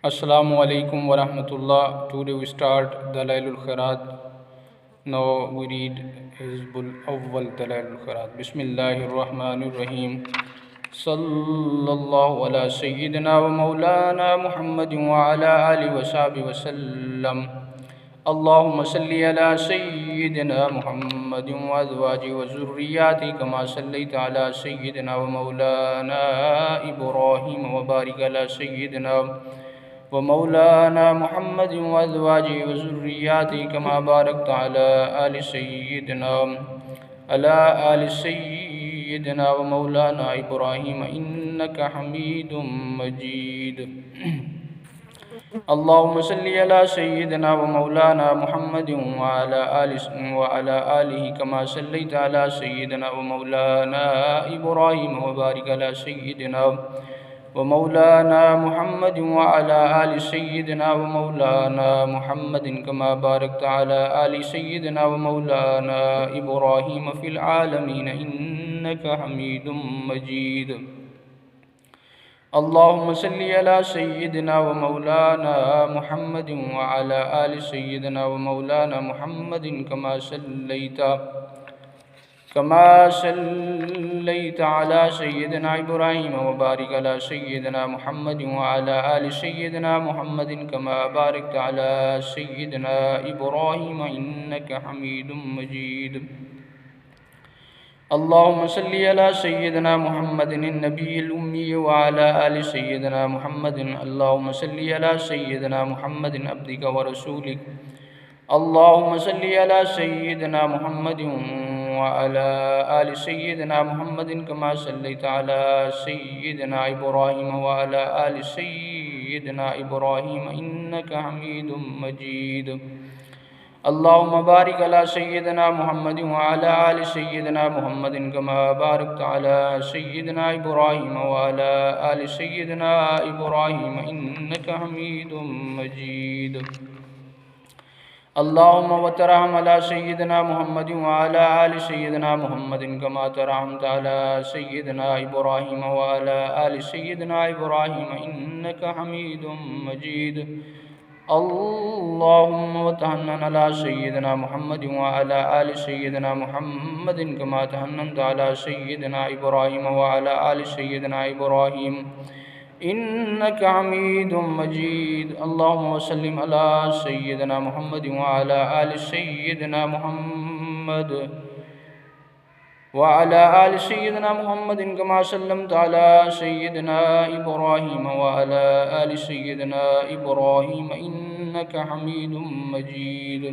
Assalamu alaikum wa rahmatullah. Today we start Dalailul Khairat. Now we read Hizbul Awwal Dalailul Khairat. Bismillahir Rahmanir Rahim. Sallallahu ala Sayyidina wa Maulana Muhammadin wa ala alihi wa sahbihi wa sallam. اللهم صل على سيدنا محمد وأزواجه وذرياته كما صليت على سيدنا ومولانا إبراهيم وبارك على سيدنا ومولانا محمد وأزواجه وذرياته كما باركت على آل سيدنا ومولانا إبراهيم إنك حميد مجيد. اللهم صل على سيدنا ومولانا محمد وعلى آله كما صليت على سيدنا ومولانا إبراهيم وبارك على سيدنا ومولانا محمد وعلى آل سيدنا ومولانا محمد كما باركت على آل سيدنا ومولانا إبراهيم في العالمين إنك حميد مجيد. اللهم صل على سيدنا ومولانا محمد وعلى آل سيدنا ومولانا محمد كما صليت على سيدنا إبراهيم وبارك على سيدنا محمد وعلى آل سيدنا محمد كما باركت على سيدنا إبراهيم إنك حميد مجيد. اللهم صل على سيدنا محمد النبي الأمي وعلى آل سيدنا محمد. اللهم صل على سيدنا محمد عبدك ورسولك. اللهم صل على سيدنا محمد وعلى آل سيدنا محمد كما صليت على سيدنا إبراهيم وعلى آل سيدنا إبراهيم إنك حميد مجيد. اللهم بارك على سيدنا محمد وعلى آل سيدنا محمد كما باركت على سيدنا إبراهيم وعلى آل سيدنا إبراهيم إنك حميد مجيد. اللهم وترحم على سيدنا محمد وعلى آل سيدنا محمد كما ترحمت على سيدنا إبراهيم وعلى آل سيدنا إبراهيم إنك حميد مجيد. اللهم وتحنن على سيدنا محمد وعلى آل سيدنا محمد كما تحننت على سيدنا إبراهيم وعلى آل سيدنا إبراهيم إنك حميد مجيد. اللهم وسلم على سيدنا محمد وعلى آل سيدنا محمد وعلى آل سيدنا محمد كما سلمت على سيدنا إبراهيم وعلى آل سيدنا إبراهيم إنك حميد مجيد.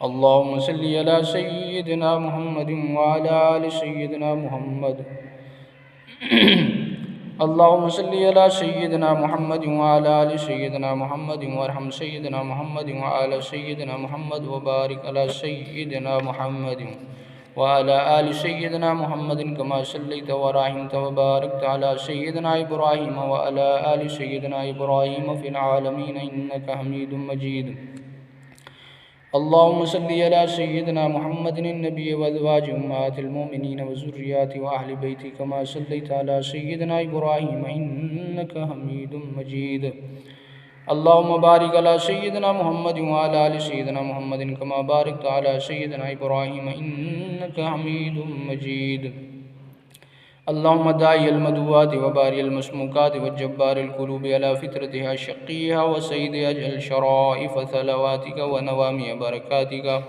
اللهم صل على سيدنا محمد وعلى آل سيدنا محمد. اللهم صل على سيدنا محمد وعلى آل سيدنا محمد وارحم سيدنا محمد وعلى سيدنا محمد وبارك على سيدنا محمد وعلى آل سيدنا محمد كما صليت ورحمت وباركت على سيدنا إبراهيم وعلى آل سيدنا إبراهيم في العالمين إنك حميد مجيد. اللهم صل على سيدنا محمد النبي وأزواجه أمهات المؤمنين وذرياته وأهل بيته كما صليت على سيدنا إبراهيم إنك حميد مجيد. اللهم بارك على سيدنا محمد وعلى آل سيدنا محمد كما باركت على سيدنا إبراهيم إنك حميد مجيد. اللهم داعي المدعوات وباري المسموكات والجبار القلوب على فطرتها شقيها وسيدها اجعل شرائف ثلواتك ونوامي بركاتك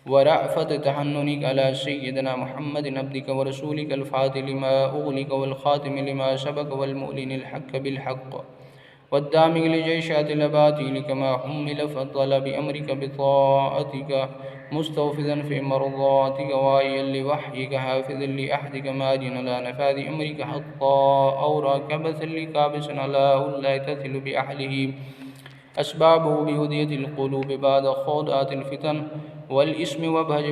ورأفة تحننك على سيدنا محمد عبدك ورسولك الفاتح لما أغلق والخاتم لما سبق والمؤلن الحق بالحق والدامغ لجيشات الأباطيل كما حمل فضل بأمرك بطاعتك مستوفزا في مرضاتك واعيا لوحيك حافظا لأحدك ماجن على نفاذ أمرك حتى أورى كبثا لكابس على لا تثل بأهله أسبابه بهدية القلوب بعد خوضات الفتن والإسم وبهج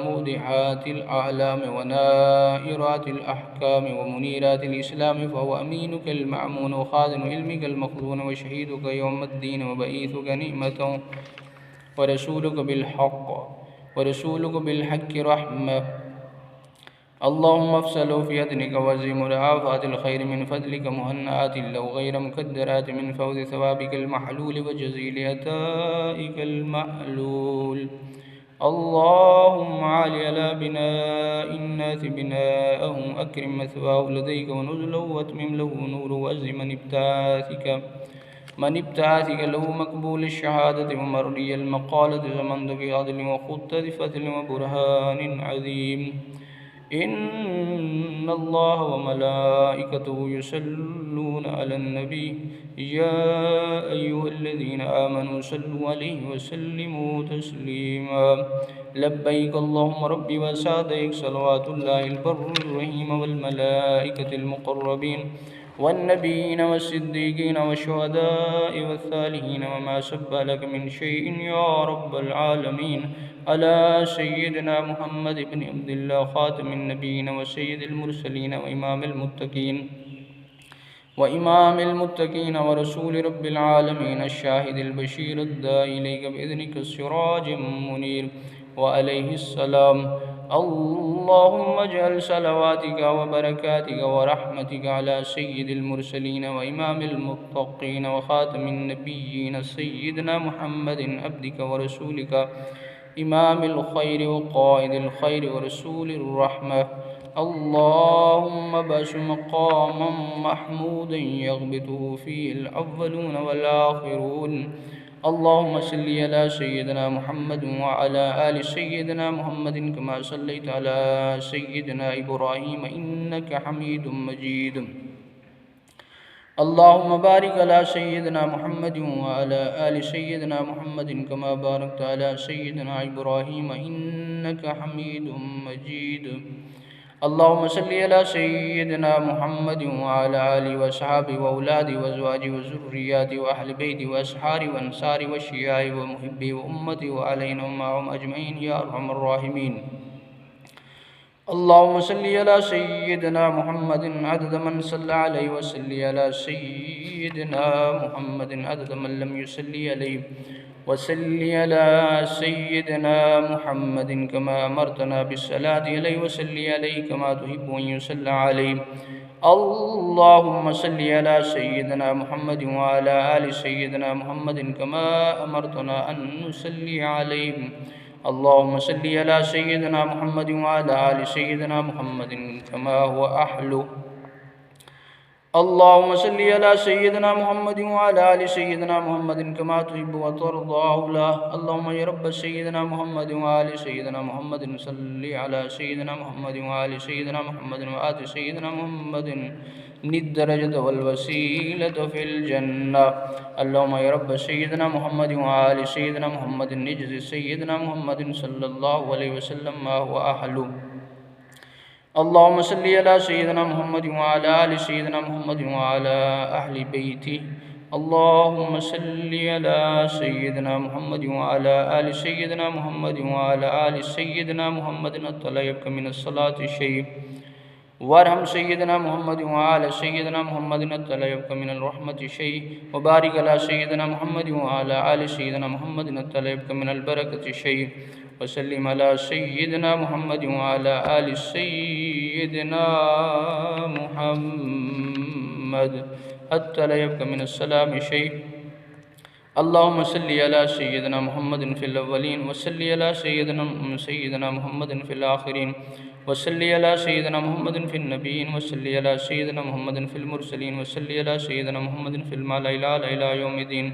مودعات الأعلام ونائرات الأحكام ومنيرات الإسلام فهو أمينك المأمون وخازن علمك المخزون وشهيدك يوم الدين وبئيثك نعمة ورسولك بالحق رحمة اللهم افسلوا في أذنك وزم الآفات الخير من فضلك مهنآت لو غير مكدرات من فوز ثوابك المحلول وجزيل عطائك المحلول. اللهم عال على بناء الناس بناءهم أكرم مثواه لديك ونزله واتمم له نور وأجز من ابتعاثك له مقبول الشهادة ومرضي المقالة زمن في عدل وخط فتل وبرهان عظيم. إن الله وملائكته يصلون على النبي يا أيها الذين آمنوا صلوا عليه وسلموا تسليما. لبيك اللهم ربي وسعديك صلوات الله البر الرحيم والملائكة المقربين والنبيين والصديقين والشهداء والصالحين وما سب لك من شيء يا رب العالمين على سيدنا محمد بن عبد الله خاتم النبيين وسيد المرسلين وإمام المتقين ورسول رب العالمين الشاهد البشير الداعي إليك بإذنك السراج منير وعليه السلام. اللهم اجعل صلواتك وبركاتك ورحمتك على سيد المرسلين وإمام المتقين وخاتم النبيين سيدنا محمد عبدك ورسولك إمام الخير وقائد الخير ورسول الرحمة. اللهم بأس مقاما محمودا يغبطه فيه الأولون والآخرون. اللهم صل على سيدنا محمد وعلى آل سيدنا محمد كما صليت على سيدنا إبراهيم إنك حميد مجيد. اللهم بارك على سيدنا محمد وعلى آل سيدنا محمد كما باركت على سيدنا إبراهيم إنك حميد مجيد. اللهم صل على سيدنا محمد وعلى آله وأصحابه وأولاده وأزواجه وذرياته وأهل بيته وأصحابه وأنصاره وشيعه ومحبه وأمته وعلينا ومعهم أجمعين يا أرحم الراحمين. اللهم صل على سيدنا محمد عدد من صلى عليه وصل على سيدنا محمد عدد من لم يصلي عليه وصل على سيدنا محمد كما أمرتنا بالصلاة عليه وصل عليه كما تحب أن يصلى عليه. اللهم صل على سيدنا محمد وعلى آل سيدنا محمد كما أمرتنا أن نصلي عليه. اللهم صل على سيدنا محمد وعلى آل سيدنا محمد كما هو أحله. اللهم صل على سيدنا محمد وعلى آل سيدنا محمد كما تحب وترضاه له. اللهم يا رب سيدنا محمد وآل سيدنا محمد صل على سيدنا محمد وآل سيدنا محمد وآت سيدنا محمد الدرجة والوسيلة في الجنة. اللهم يا رب سيدنا محمد وآل سيدنا محمد نجزي سيدنا محمد صلى الله عليه وسلم ما هو أهله. اللهم صل على سيدنا محمد وعلى آل سيدنا محمد وعلى أهل بيته. اللهم صل على سيدنا محمد وعلى آل سيدنا محمد وعلى آل سيدنا محمد حتى لا يبقى من الصلاة شيء. وارحم سيدنا محمد وعلى سيدنا محمد حتى لا يبقى من الرحمة شيء. وبارك على سيدنا محمد وعلى آل سيدنا محمد حتى لا يبقى من البركة شيء. وسلم على سيدنا محمد وعلى آل سيدنا محمد حتى لا يبقى من السلام شيء. اللهم صل على سيدنا محمد في الأولين وصل على سيدنا محمد في الآخرين وصل على سيدنا محمد في النبيين وصل على سيدنا محمد في المرسلين وصل على سيدنا محمد في الملأ الأعلى إلى يوم الدين.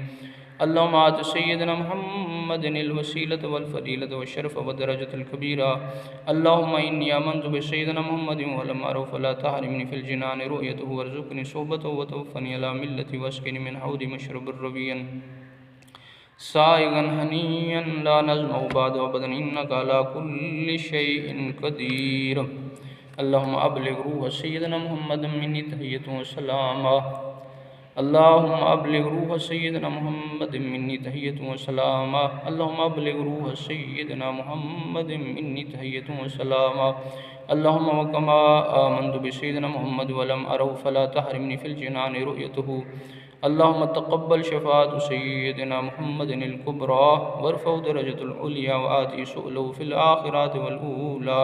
اللهم آت سيدنا محمد الوسيلة والفضيلة والشرف والدرجة الكبيرة. اللهم إني آمنت بسيدنا محمد ولم أره فلا تحرمني في الجنان رؤيته وارزقني صحبته وتوفني على ملتي واسقني من حوض مشرب الربيا سائغا هنيا لا نزمع بعد أبدا إنك على كل شيء قدير. اللهم أبلغ روح سيدنا محمد مني تحية وسلاما. اللهم أبلغ روح سيدنا محمد مني تحية وسلاما. اللهم أبلغ روح سيدنا محمد مني تحية وسلاما. اللهم وكما آمنت بسيدنا محمد ولم أره فلا تحرمني في الجنان رؤيته. اللهم تقبل شفاعة سيدنا محمد الكبرى وارفع درجة العليا وآتي سؤله في الآخرات والأولى.